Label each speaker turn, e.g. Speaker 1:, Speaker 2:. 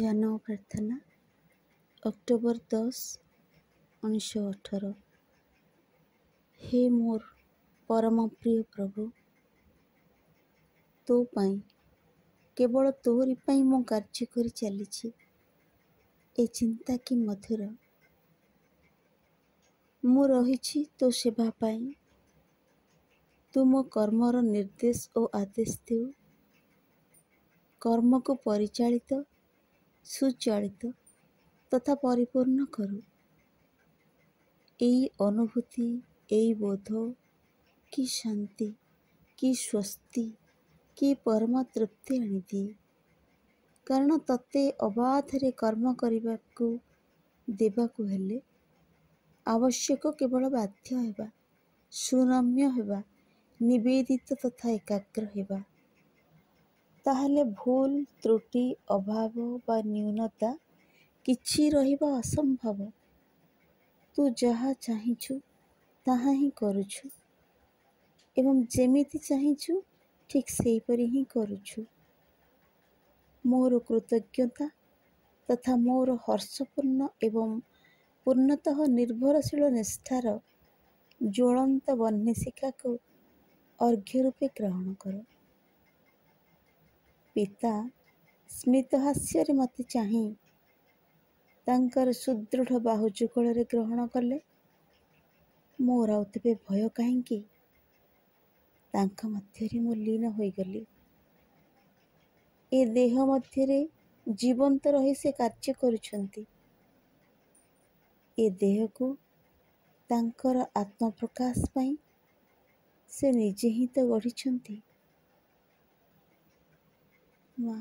Speaker 1: ଧ୍ୟାନ ଓ ପ୍ରାର୍ଥନା ଅକ୍ଟୋବର 10, 1918। ହେ ମୋର ପରମ ପ୍ରିୟ ପ୍ରଭୁ, ତୋ ପାଇଁ, କେବଳ ତୋରି ପାଇଁ ମୁଁ କାର୍ଯ୍ୟ କରି ଚାଲିଛି। ଏ ଚିନ୍ତା କି ମଧୁର। ମୁଁ ରହିଛି ତୋ ସେବା ପାଇଁ। ତୁ ମୋ କର୍ମର ନିର୍ଦ୍ଦେଶ ଓ ଆଦେଶ ଦେଉ। କର୍ମକୁ ପରିଚାଳିତ, ସୁଚାଳିତ ତଥା ପରିପୂର୍ଣ୍ଣ କରୁ। ଏଇ ଅନୁଭୂତି, ଏଇ ବୋଧ, କି ଶାନ୍ତି, କି ସ୍ୱସ୍ତି, କି ପରମ ତୃପ୍ତି ଆଣିଦିଏ। କାରଣ ତତେ ଅବାଧରେ କର୍ମ କରିବାକୁ ଦେବାକୁ ହେଲେ ଆବଶ୍ୟକ କେବଳ ବାଧ୍ୟ ହେବା, ସୁରମ୍ୟ ହେବା, ନିବେଦିତ ତଥା ଏକାଗ୍ର ହେବା। ତାହେଲେ ଭୁଲ, ତ୍ରୁଟି, ଅଭାବ ବା ନ୍ୟୁନତା କିଛି ରହିବା ଅସମ୍ଭବ। ତୁ ଯାହା ଚାହିଁଛୁ ତାହା ହିଁ କରୁଛୁ ଏବଂ ଯେମିତି ଚାହିଁଛୁ ଠିକ୍ ସେହିପରି ହିଁ କରୁଛୁ। ମୋର କୃତଜ୍ଞତା ତଥା ମୋର ହର୍ଷପୂର୍ଣ୍ଣ ଏବଂ ପୂର୍ଣ୍ଣତଃ ନିର୍ଭରଶୀଳ ନିଷ୍ଠାର ଜ୍ୱଳନ୍ତ ବହ୍ନିଶିଖାକୁ ଅର୍ଘ୍ୟ ରୂପେ ଗ୍ରହଣ କର। ପିତା ସ୍ମିତ ହାସ୍ୟରେ ମୋତେ ଚାହିଁ ତାଙ୍କର ସୁଦୃଢ଼ ବାହୁ ଯୁଗଳରେ ଗ୍ରହଣ କଲେ। ମୋର ଆଉ ତେବେ ଭୟ କାହିଁକି? ତାଙ୍କ ମଧ୍ୟରେ ମୁଁ ଲୀନ ହୋଇଗଲି। ଏ ଦେହ ମଧ୍ୟରେ ଜୀବନ୍ତ ରହି ସେ କାର୍ଯ୍ୟ କରୁଛନ୍ତି। ଏ ଦେହକୁ ତାଙ୍କର ଆତ୍ମପ୍ରକାଶ ପାଇଁ ସେ ନିଜେ ହିଁ ତ ଗଢ଼ିଛନ୍ତି। ମା